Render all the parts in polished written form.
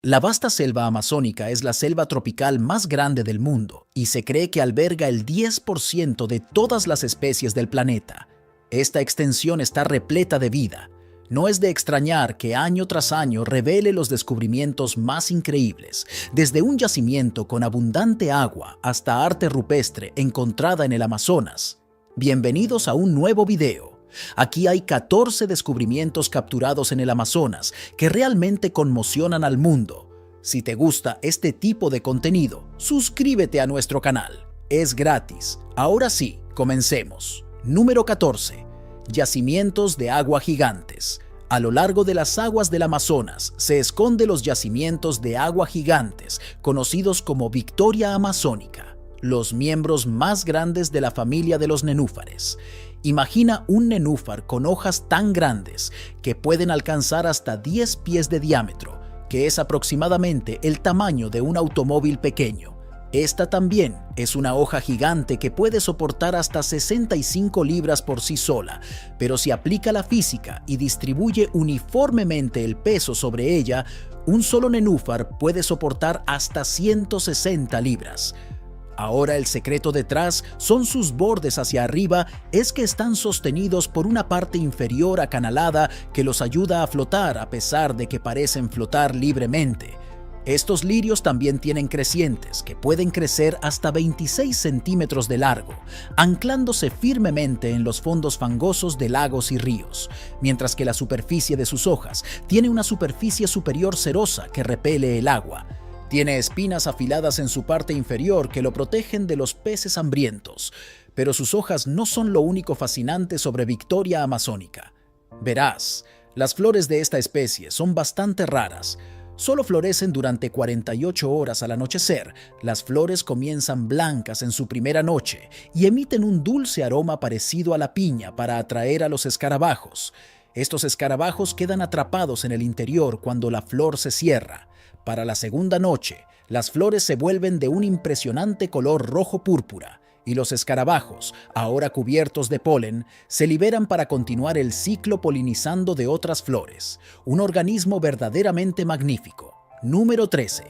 La vasta selva amazónica es la selva tropical más grande del mundo y se cree que alberga el 10% de todas las especies del planeta. Esta extensión está repleta de vida. No es de extrañar que año tras año revele los descubrimientos más increíbles, desde un yacimiento con abundante agua hasta arte rupestre encontrada en el Amazonas. Bienvenidos a un nuevo video. Aquí hay 14 descubrimientos capturados en el Amazonas que realmente conmocionan al mundo. Si te gusta este tipo de contenido, suscríbete a nuestro canal. Es gratis. Ahora sí, comencemos. Número 14. Yacimientos de agua gigantes. A lo largo de las aguas del Amazonas se esconden los yacimientos de agua gigantes, conocidos como Victoria amazónica, los miembros más grandes de la familia de los nenúfares. Imagina un nenúfar con hojas tan grandes que pueden alcanzar hasta 10 pies de diámetro, que es aproximadamente el tamaño de un automóvil pequeño. Esta también es una hoja gigante que puede soportar hasta 65 libras por sí sola, pero si aplica la física y distribuye uniformemente el peso sobre ella, un solo nenúfar puede soportar hasta 160 libras. Ahora el secreto detrás son sus bordes hacia arriba, es que están sostenidos por una parte inferior acanalada que los ayuda a flotar a pesar de que parecen flotar libremente. Estos lirios también tienen crecientes que pueden crecer hasta 26 centímetros de largo, anclándose firmemente en los fondos fangosos de lagos y ríos, mientras que la superficie de sus hojas tiene una superficie superior cerosa que repele el agua. Tiene espinas afiladas en su parte inferior que lo protegen de los peces hambrientos, pero sus hojas no son lo único fascinante sobre Victoria amazónica. Verás, las flores de esta especie son bastante raras. Solo florecen durante 48 horas al anochecer. Las flores comienzan blancas en su primera noche y emiten un dulce aroma parecido a la piña para atraer a los escarabajos. Estos escarabajos quedan atrapados en el interior cuando la flor se cierra. Para la segunda noche, las flores se vuelven de un impresionante color rojo púrpura y los escarabajos, ahora cubiertos de polen, se liberan para continuar el ciclo polinizando de otras flores. Un organismo verdaderamente magnífico. Número 13.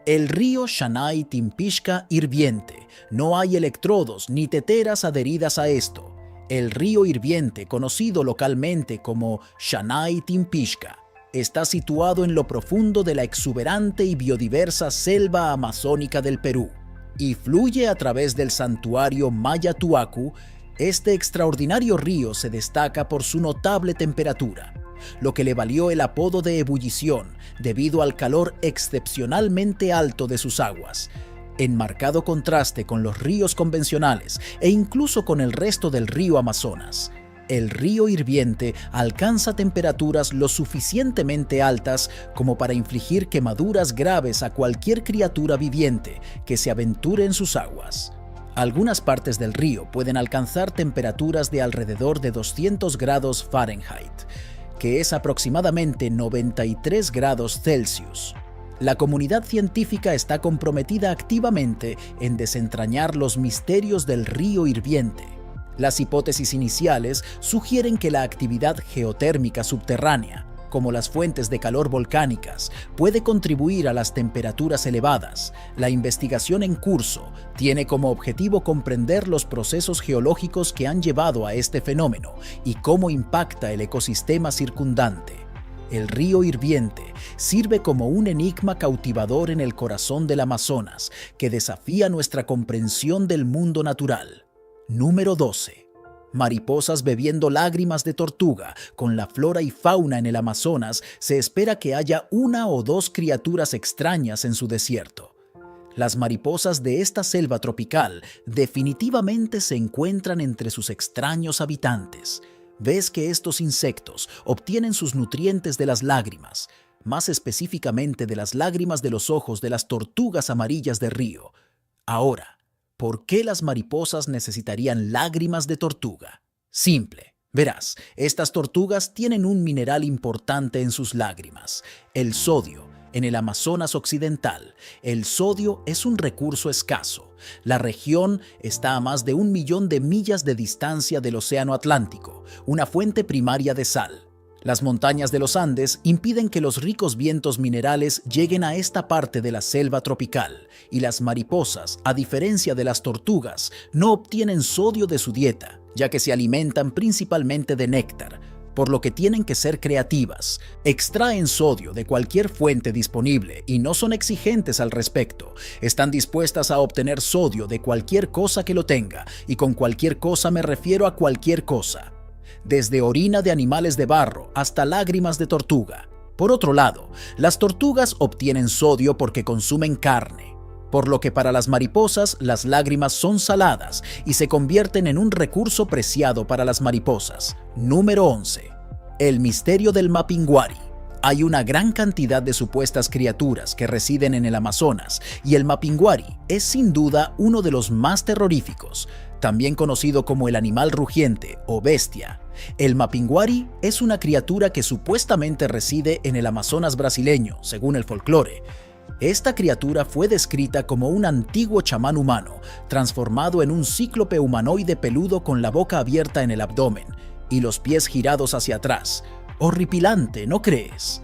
El río Shanay Timpishka hirviente. No hay electrodos ni teteras adheridas a esto. El río hirviente, conocido localmente como Shanay Timpishka, está situado en lo profundo de la exuberante y biodiversa selva amazónica del Perú y fluye a través del santuario Maya Tuacu. Este extraordinario río se destaca por su notable temperatura, lo que le valió el apodo de ebullición debido al calor excepcionalmente alto de sus aguas, en marcado contraste con los ríos convencionales e incluso con el resto del río Amazonas. El río hirviente alcanza temperaturas lo suficientemente altas como para infligir quemaduras graves a cualquier criatura viviente que se aventure en sus aguas. Algunas partes del río pueden alcanzar temperaturas de alrededor de 200 grados Fahrenheit, que es aproximadamente 93 grados Celsius. La comunidad científica está comprometida activamente en desentrañar los misterios del río hirviente. Las hipótesis iniciales sugieren que la actividad geotérmica subterránea, como las fuentes de calor volcánicas, puede contribuir a las temperaturas elevadas. La investigación en curso tiene como objetivo comprender los procesos geológicos que han llevado a este fenómeno y cómo impacta el ecosistema circundante. El río hirviente sirve como un enigma cautivador en el corazón del Amazonas que desafía nuestra comprensión del mundo natural. Número 12. Mariposas bebiendo lágrimas de tortuga. Con la flora y fauna en el Amazonas, se espera que haya una o dos criaturas extrañas en su desierto. Las mariposas de esta selva tropical definitivamente se encuentran entre sus extraños habitantes. Ves que estos insectos obtienen sus nutrientes de las lágrimas, más específicamente de las lágrimas de los ojos de las tortugas amarillas de río. Ahora, ¿por qué las mariposas necesitarían lágrimas de tortuga? Simple. Verás, estas tortugas tienen un mineral importante en sus lágrimas, el sodio. En el Amazonas occidental, el sodio es un recurso escaso. La región está a más de 1 millón de millas de distancia del Océano Atlántico, una fuente primaria de sal. Las montañas de los Andes impiden que los ricos vientos minerales lleguen a esta parte de la selva tropical, y las mariposas, a diferencia de las tortugas, no obtienen sodio de su dieta, ya que se alimentan principalmente de néctar, por lo que tienen que ser creativas. Extraen sodio de cualquier fuente disponible y no son exigentes al respecto. Están dispuestas a obtener sodio de cualquier cosa que lo tenga, y con cualquier cosa me refiero a cualquier cosa, desde orina de animales de barro hasta lágrimas de tortuga. Por otro lado, las tortugas obtienen sodio porque consumen carne, por lo que para las mariposas las lágrimas son saladas y se convierten en un recurso preciado para las mariposas. Número 11. El misterio del Mapinguari. Hay una gran cantidad de supuestas criaturas que residen en el Amazonas, y el Mapinguari es sin duda uno de los más terroríficos, también conocido como el animal rugiente o bestia. El Mapinguari es una criatura que supuestamente reside en el Amazonas brasileño, según el folclore. Esta criatura fue descrita como un antiguo chamán humano, transformado en un cíclope humanoide peludo con la boca abierta en el abdomen y los pies girados hacia atrás. Horripilante, ¿no crees?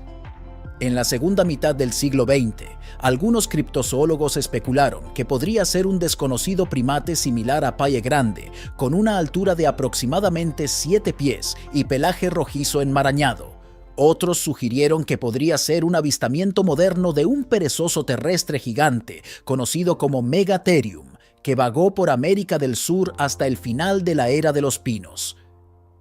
En la segunda mitad del siglo XX, algunos criptozoólogos especularon que podría ser un desconocido primate similar a paye grande, con una altura de aproximadamente 7 pies y pelaje rojizo enmarañado. Otros sugirieron que podría ser un avistamiento moderno de un perezoso terrestre gigante, conocido como Megatherium, que vagó por América del Sur hasta el final de la era de los pinos.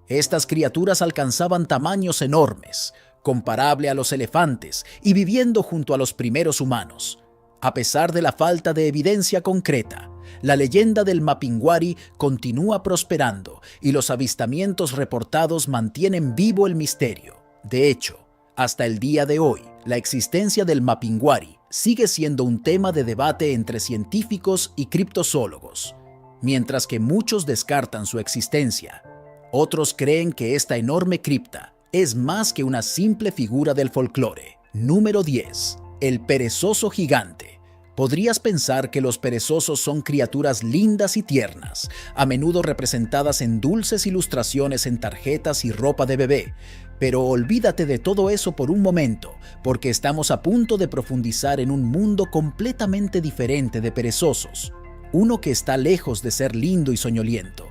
Estas criaturas alcanzaban tamaños enormes, comparable a los elefantes, y viviendo junto a los primeros humanos. A pesar de la falta de evidencia concreta, la leyenda del Mapinguari continúa prosperando y los avistamientos reportados mantienen vivo el misterio. De hecho, hasta el día de hoy, la existencia del Mapinguari sigue siendo un tema de debate entre científicos y criptozoólogos. Mientras que muchos descartan su existencia, otros creen que esta enorme cripta es más que una simple figura del folclore. Número 10. El perezoso gigante. Podrías pensar que los perezosos son criaturas lindas y tiernas, a menudo representadas en dulces ilustraciones en tarjetas y ropa de bebé, pero olvídate de todo eso por un momento, porque estamos a punto de profundizar en un mundo completamente diferente de perezosos, uno que está lejos de ser lindo y soñoliento.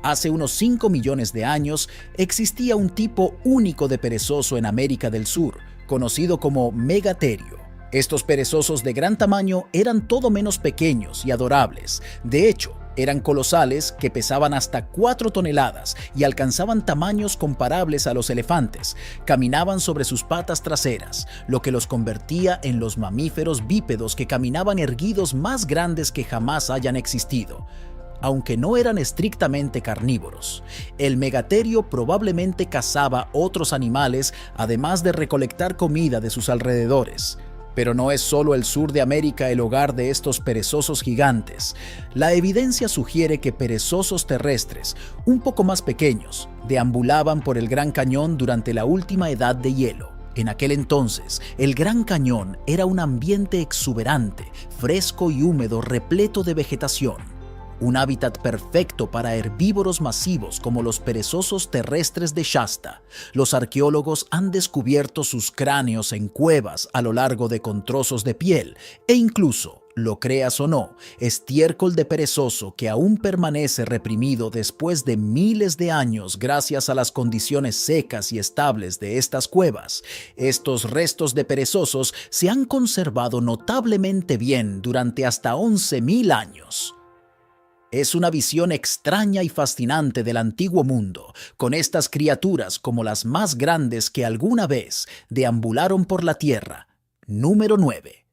Hace unos 5 millones de años existía un tipo único de perezoso en América del Sur, conocido como Megatherio. Estos perezosos de gran tamaño eran todo menos pequeños y adorables. De hecho, eran colosales que pesaban hasta 4 toneladas y alcanzaban tamaños comparables a los elefantes. Caminaban sobre sus patas traseras, lo que los convertía en los mamíferos bípedos que caminaban erguidos más grandes que jamás hayan existido. Aunque no eran estrictamente carnívoros, el Megatherio probablemente cazaba otros animales además de recolectar comida de sus alrededores. Pero no es solo el sur de América el hogar de estos perezosos gigantes. La evidencia sugiere que perezosos terrestres, un poco más pequeños, deambulaban por el Gran Cañón durante la última edad de hielo. En aquel entonces, el Gran Cañón era un ambiente exuberante, fresco y húmedo, repleto de vegetación. Un hábitat perfecto para herbívoros masivos como los perezosos terrestres de Shasta. Los arqueólogos han descubierto sus cráneos en cuevas a lo largo de con trozos de piel e incluso, lo creas o no, estiércol de perezoso que aún permanece reprimido después de miles de años gracias a las condiciones secas y estables de estas cuevas. Estos restos de perezosos se han conservado notablemente bien durante hasta 11.000 años. Es una visión extraña y fascinante del antiguo mundo, con estas criaturas como las más grandes que alguna vez deambularon por la tierra. Número 9.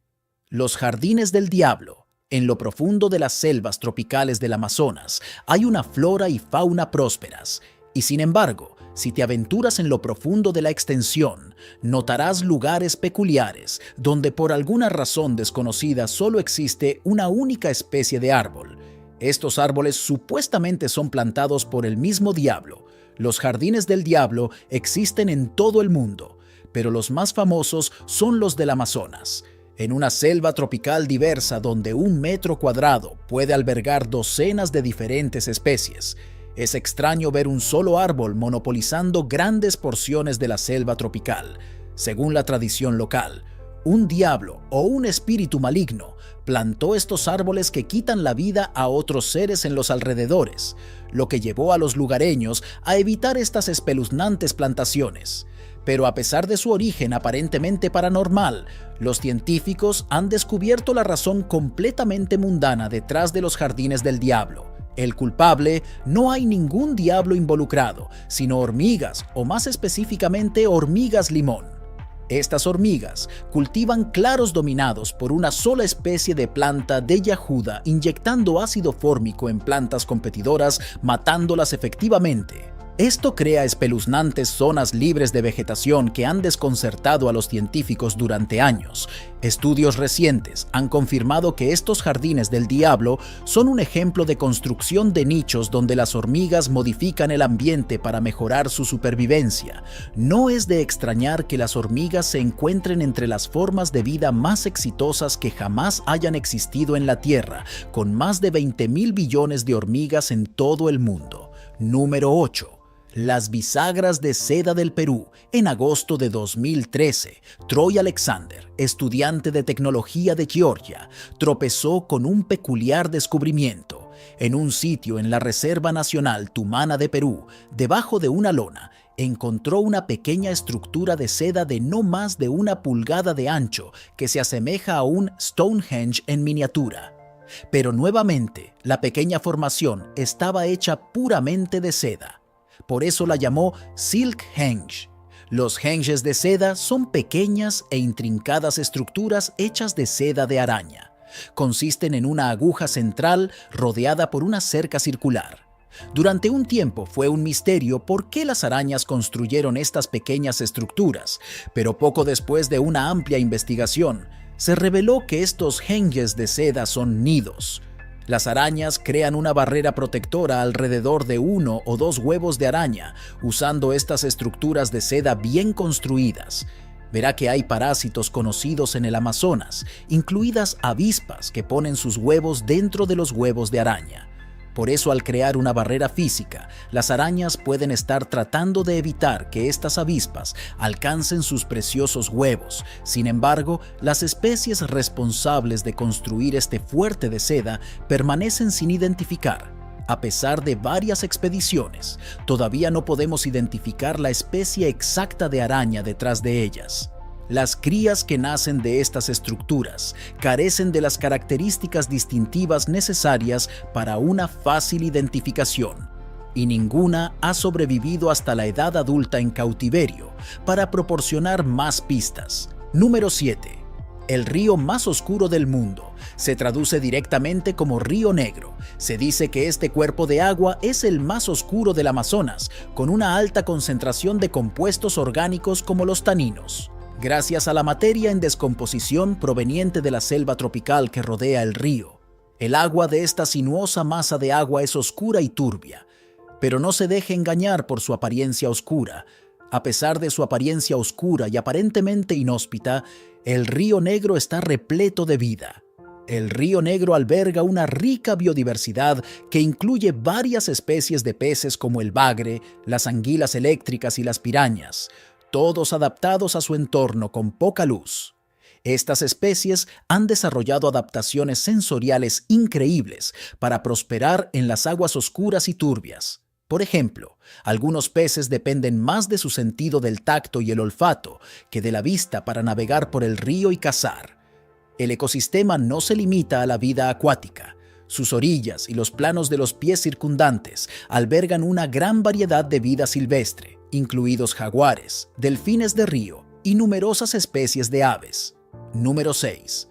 Los jardines del diablo. En lo profundo de las selvas tropicales del Amazonas hay una flora y fauna prósperas, y sin embargo, si te aventuras en lo profundo de la extensión, notarás lugares peculiares donde por alguna razón desconocida solo existe una única especie de árbol. Estos árboles supuestamente son plantados por el mismo diablo. Los jardines del diablo existen en todo el mundo, pero los más famosos son los del Amazonas. En una selva tropical diversa donde 1 metro cuadrado puede albergar docenas de diferentes especies. Es extraño ver un solo árbol monopolizando grandes porciones de la selva tropical. Según la tradición local, un diablo o un espíritu maligno plantó estos árboles que quitan la vida a otros seres en los alrededores, lo que llevó a los lugareños a evitar estas espeluznantes plantaciones. Pero a pesar de su origen aparentemente paranormal, los científicos han descubierto la razón completamente mundana detrás de los jardines del diablo. El culpable: no hay ningún diablo involucrado, sino hormigas, o más específicamente hormigas limón. Estas hormigas cultivan claros dominados por una sola especie de planta de Yahuda, inyectando ácido fórmico en plantas competidoras, matándolas efectivamente. Esto crea espeluznantes zonas libres de vegetación que han desconcertado a los científicos durante años. Estudios recientes han confirmado que estos jardines del diablo son un ejemplo de construcción de nichos donde las hormigas modifican el ambiente para mejorar su supervivencia. No es de extrañar que las hormigas se encuentren entre las formas de vida más exitosas que jamás hayan existido en la Tierra, con más de 20.000 billones de hormigas en todo el mundo. Número 8. Las bisagras de seda del Perú. En agosto de 2013, Troy Alexander, estudiante de tecnología de Georgia, tropezó con un peculiar descubrimiento. En un sitio en la Reserva Nacional Tumana de Perú, debajo de una lona, encontró una pequeña estructura de seda de no más de 1 pulgada de ancho que se asemeja a un Stonehenge en miniatura. Pero nuevamente, la pequeña formación estaba hecha puramente de seda. Por eso la llamó Silk Henge. Los henges de seda son pequeñas e intrincadas estructuras hechas de seda de araña. Consisten en una aguja central rodeada por una cerca circular. Durante un tiempo fue un misterio por qué las arañas construyeron estas pequeñas estructuras, pero poco después de una amplia investigación, se reveló que estos henges de seda son nidos. Las arañas crean una barrera protectora alrededor de 1 o 2 huevos de araña, usando estas estructuras de seda bien construidas. Verá que hay parásitos conocidos en el Amazonas, incluidas avispas que ponen sus huevos dentro de los huevos de araña. Por eso, al crear una barrera física, las arañas pueden estar tratando de evitar que estas avispas alcancen sus preciosos huevos. Sin embargo, las especies responsables de construir este fuerte de seda permanecen sin identificar. A pesar de varias expediciones, todavía no podemos identificar la especie exacta de araña detrás de ellas. Las crías que nacen de estas estructuras carecen de las características distintivas necesarias para una fácil identificación, y ninguna ha sobrevivido hasta la edad adulta en cautiverio para proporcionar más pistas. Número 7. El río más oscuro del mundo. Se traduce directamente como Río Negro. Se dice que este cuerpo de agua es el más oscuro del Amazonas, con una alta concentración de compuestos orgánicos como los taninos. Gracias a la materia en descomposición proveniente de la selva tropical que rodea el río, el agua de esta sinuosa masa de agua es oscura y turbia. Pero no se deje engañar por su apariencia oscura. A pesar de su apariencia oscura y aparentemente inhóspita, el Río Negro está repleto de vida. El Río Negro alberga una rica biodiversidad que incluye varias especies de peces como el bagre, las anguilas eléctricas y las pirañas, todos adaptados a su entorno con poca luz. Estas especies han desarrollado adaptaciones sensoriales increíbles para prosperar en las aguas oscuras y turbias. Por ejemplo, algunos peces dependen más de su sentido del tacto y el olfato que de la vista para navegar por el río y cazar. El ecosistema no se limita a la vida acuática. Sus orillas y los planos de los pies circundantes albergan una gran variedad de vida silvestre, incluidos jaguares, delfines de río y numerosas especies de aves. Número 6.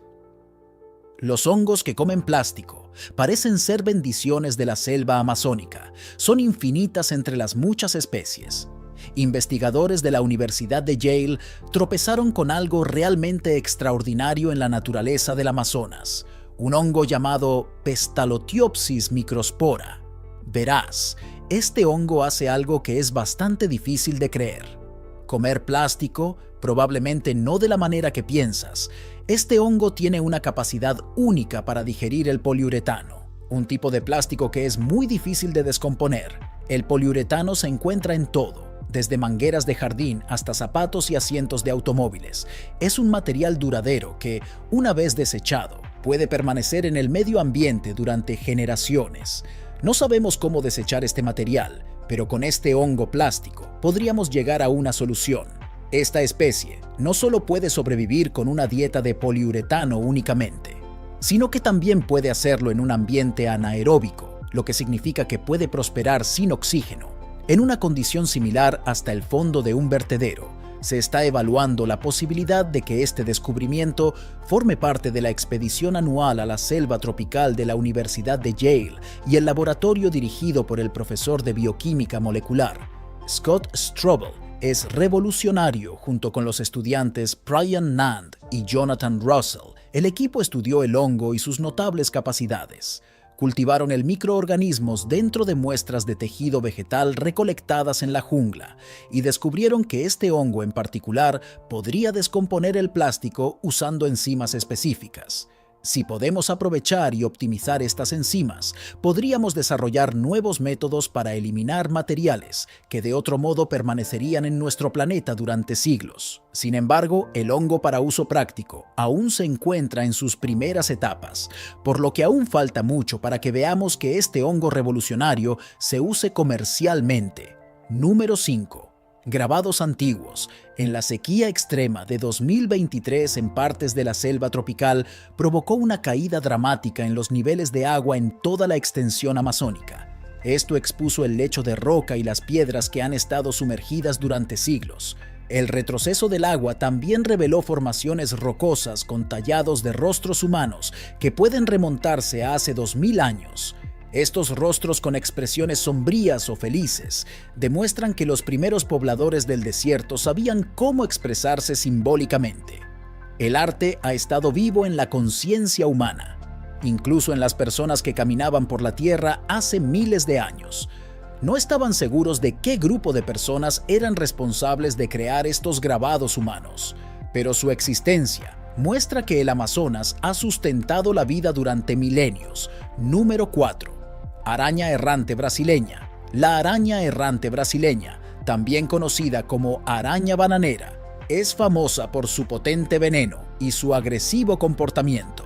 Los hongos que comen plástico parecen ser bendiciones de la selva amazónica. Son infinitas entre las muchas especies. Investigadores de la Universidad de Yale tropezaron con algo realmente extraordinario en la naturaleza del Amazonas, un hongo llamado Pestalotiopsis microspora. Verás, este hongo hace algo que es bastante difícil de creer. Comer plástico, probablemente no de la manera que piensas. Este hongo tiene una capacidad única para digerir el poliuretano, un tipo de plástico que es muy difícil de descomponer. El poliuretano se encuentra en todo, desde mangueras de jardín hasta zapatos y asientos de automóviles. Es un material duradero que, una vez desechado, puede permanecer en el medio ambiente durante generaciones. No sabemos cómo desechar este material, pero con este hongo plástico podríamos llegar a una solución. Esta especie no solo puede sobrevivir con una dieta de poliuretano únicamente, sino que también puede hacerlo en un ambiente anaeróbico, lo que significa que puede prosperar sin oxígeno. En una condición similar hasta el fondo de un vertedero, se está evaluando la posibilidad de que este descubrimiento forme parte de la expedición anual a la selva tropical de la Universidad de Yale y el laboratorio dirigido por el profesor de bioquímica molecular. Scott Strobel es revolucionario junto con los estudiantes Brian Nand y Jonathan Russell. El equipo estudió el hongo y sus notables capacidades. Cultivaron el microorganismos dentro de muestras de tejido vegetal recolectadas en la jungla y descubrieron que este hongo en particular podría descomponer el plástico usando enzimas específicas. Si podemos aprovechar y optimizar estas enzimas, podríamos desarrollar nuevos métodos para eliminar materiales que de otro modo permanecerían en nuestro planeta durante siglos. Sin embargo, el hongo para uso práctico aún se encuentra en sus primeras etapas, por lo que aún falta mucho para que veamos que este hongo revolucionario se use comercialmente. Número 5. Grabados antiguos. En la sequía extrema de 2023 en partes de la selva tropical provocó una caída dramática en los niveles de agua en toda la extensión amazónica. Esto expuso el lecho de roca y las piedras que han estado sumergidas durante siglos. El retroceso del agua también reveló formaciones rocosas con tallados de rostros humanos que pueden remontarse a hace 2000 años. Estos rostros con expresiones sombrías o felices demuestran que los primeros pobladores del desierto sabían cómo expresarse simbólicamente. El arte ha estado vivo en la conciencia humana, incluso en las personas que caminaban por la tierra hace miles de años. No estaban seguros de qué grupo de personas eran responsables de crear estos grabados humanos, pero su existencia muestra que el Amazonas ha sustentado la vida durante milenios. Número 4. Araña errante brasileña. La araña errante brasileña, también conocida como araña bananera, es famosa por su potente veneno y su agresivo comportamiento.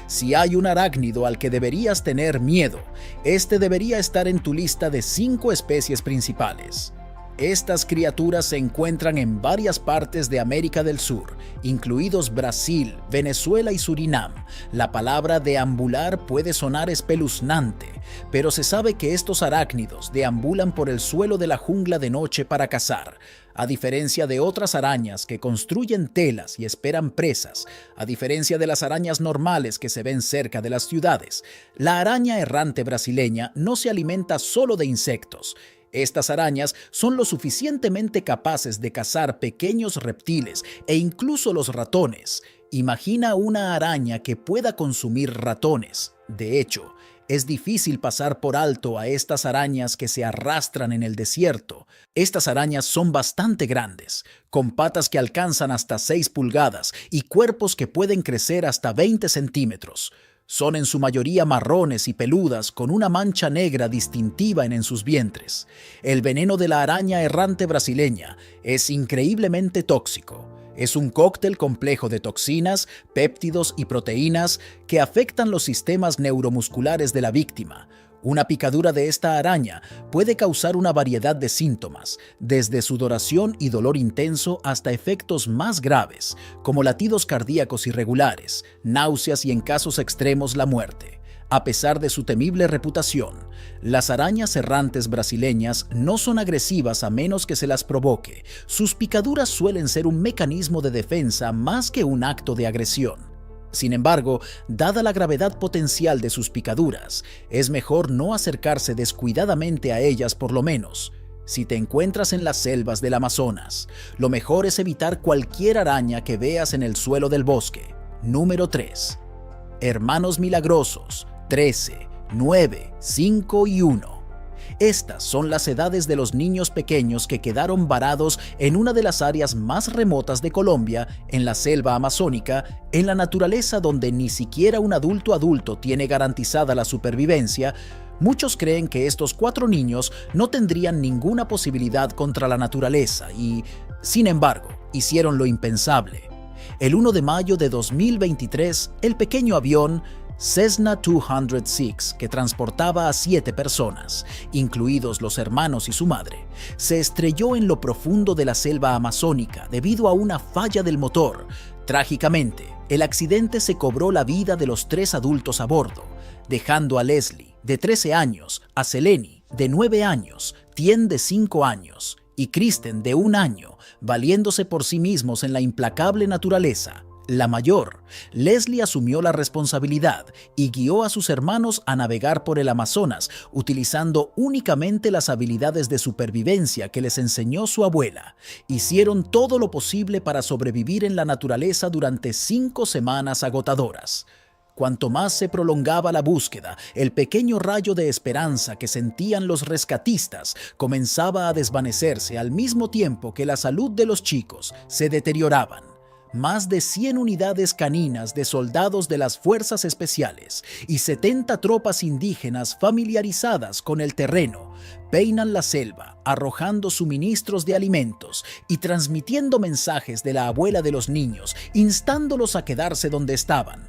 Si hay un arácnido al que deberías tener miedo, este debería estar en tu lista de 5 especies principales. Estas criaturas se encuentran en varias partes de América del Sur, incluidos Brasil, Venezuela y Surinam. La palabra deambular puede sonar espeluznante, pero se sabe que estos arácnidos deambulan por el suelo de la jungla de noche para cazar. A diferencia de otras arañas que construyen telas y esperan presas, a diferencia de las arañas normales que se ven cerca de las ciudades, la araña errante brasileña no se alimenta solo de insectos. Estas arañas son lo suficientemente capaces de cazar pequeños reptiles e incluso los ratones. Imagina una araña que pueda consumir ratones. De hecho, es difícil pasar por alto a estas arañas que se arrastran en el desierto. Estas arañas son bastante grandes, con patas que alcanzan hasta 6 pulgadas y cuerpos que pueden crecer hasta 20 centímetros. Son en su mayoría marrones y peludas con una mancha negra distintiva en sus vientres. El veneno de la araña errante brasileña es increíblemente tóxico. Es un cóctel complejo de toxinas, péptidos y proteínas que afectan los sistemas neuromusculares de la víctima. Una picadura de esta araña puede causar una variedad de síntomas, desde sudoración y dolor intenso hasta efectos más graves, como latidos cardíacos irregulares, náuseas y en casos extremos la muerte. A pesar de su temible reputación, las arañas errantes brasileñas no son agresivas a menos que se las provoque. Sus picaduras suelen ser un mecanismo de defensa más que un acto de agresión. Sin embargo, dada la gravedad potencial de sus picaduras, es mejor no acercarse descuidadamente a ellas por lo menos. Si te encuentras en las selvas del Amazonas, lo mejor es evitar cualquier araña que veas en el suelo del bosque. Número 3. Hermanos milagrosos, 13, 9, 5 y 1. Estas son las edades de los niños pequeños que quedaron varados en una de las áreas más remotas de Colombia, en la selva amazónica, en la naturaleza donde ni siquiera un adulto tiene garantizada la supervivencia. Muchos creen que estos 4 niños no tendrían ninguna posibilidad contra la naturaleza y, sin embargo, hicieron lo impensable. El 1 de mayo de 2023, el pequeño avión Cessna 206, que transportaba a 7 personas, incluidos los hermanos y su madre, se estrelló en lo profundo de la selva amazónica debido a una falla del motor. Trágicamente, el accidente se cobró la vida de los 3 adultos a bordo, dejando a Leslie, de 13 años, a Seleni, de 9 años, Tien, de 5 años, y Kristen, de 1 año, valiéndose por sí mismos en la implacable naturaleza. La mayor, Leslie, asumió la responsabilidad y guió a sus hermanos a navegar por el Amazonas, utilizando únicamente las habilidades de supervivencia que les enseñó su abuela. Hicieron todo lo posible para sobrevivir en la naturaleza durante 5 semanas agotadoras. Cuanto más se prolongaba la búsqueda, el pequeño rayo de esperanza que sentían los rescatistas comenzaba a desvanecerse al mismo tiempo que la salud de los chicos se deterioraban. Más de 100 unidades caninas de soldados de las fuerzas especiales y 70 tropas indígenas familiarizadas con el terreno peinan la selva, arrojando suministros de alimentos y transmitiendo mensajes de la abuela de los niños, instándolos a quedarse donde estaban.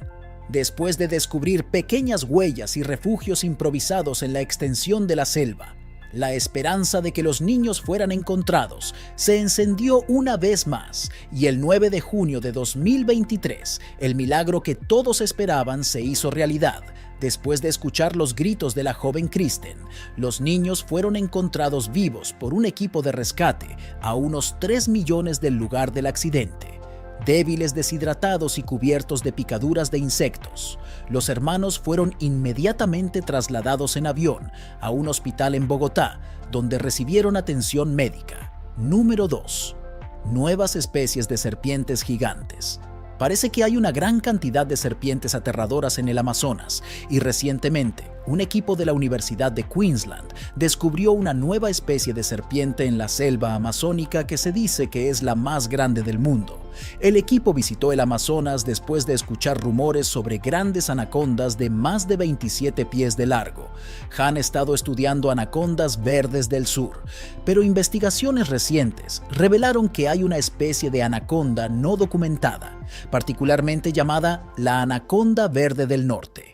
Después de descubrir pequeñas huellas y refugios improvisados en la extensión de la selva, la esperanza de que los niños fueran encontrados se encendió una vez más, y el 9 de junio de 2023, el milagro que todos esperaban se hizo realidad. Después de escuchar los gritos de la joven Kristen, los niños fueron encontrados vivos por un equipo de rescate a unos 3 millones del lugar del accidente. Débiles, deshidratados y cubiertos de picaduras de insectos, los hermanos fueron inmediatamente trasladados en avión a un hospital en Bogotá, donde recibieron atención médica. Número 2. Nuevas especies de serpientes gigantes. Parece que hay una gran cantidad de serpientes aterradoras en el Amazonas y recientemente un equipo de la Universidad de Queensland descubrió una nueva especie de serpiente en la selva amazónica que se dice que es la más grande del mundo. El equipo visitó el Amazonas después de escuchar rumores sobre grandes anacondas de más de 27 pies de largo. Han estado estudiando anacondas verdes del sur, pero investigaciones recientes revelaron que hay una especie de anaconda no documentada, particularmente llamada la anaconda verde del norte.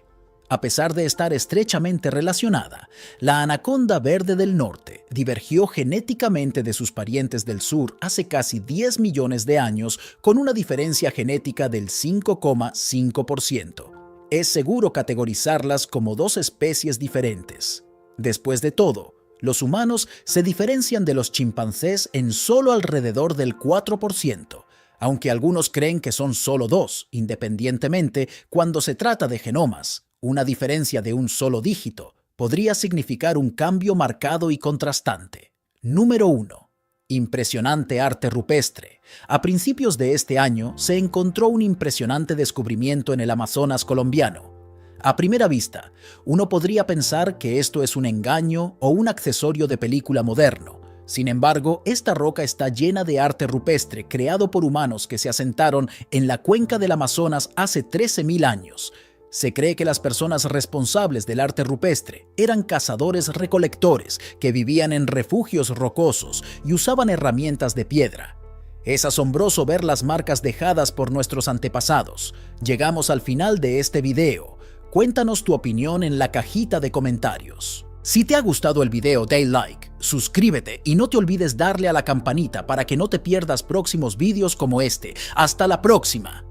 A pesar de estar estrechamente relacionada, la anaconda verde del norte divergió genéticamente de sus parientes del sur hace casi 10 millones de años con una diferencia genética del 5,5%. Es seguro categorizarlas como 2 especies diferentes. Después de todo, los humanos se diferencian de los chimpancés en solo alrededor del 4%. Aunque algunos creen que son solo 2, independientemente cuando se trata de genomas. Una diferencia de un solo dígito podría significar un cambio marcado y contrastante. Número 1. Impresionante arte rupestre. A principios de este año se encontró un impresionante descubrimiento en el Amazonas colombiano. A primera vista, uno podría pensar que esto es un engaño o un accesorio de película moderno. Sin embargo, esta roca está llena de arte rupestre creado por humanos que se asentaron en la cuenca del Amazonas hace 13.000 años. Se cree que las personas responsables del arte rupestre eran cazadores-recolectores que vivían en refugios rocosos y usaban herramientas de piedra. Es asombroso ver las marcas dejadas por nuestros antepasados. Llegamos al final de este video. Cuéntanos tu opinión en la cajita de comentarios. Si te ha gustado el video, dale like, suscríbete y no te olvides darle a la campanita para que no te pierdas próximos videos como este. ¡Hasta la próxima!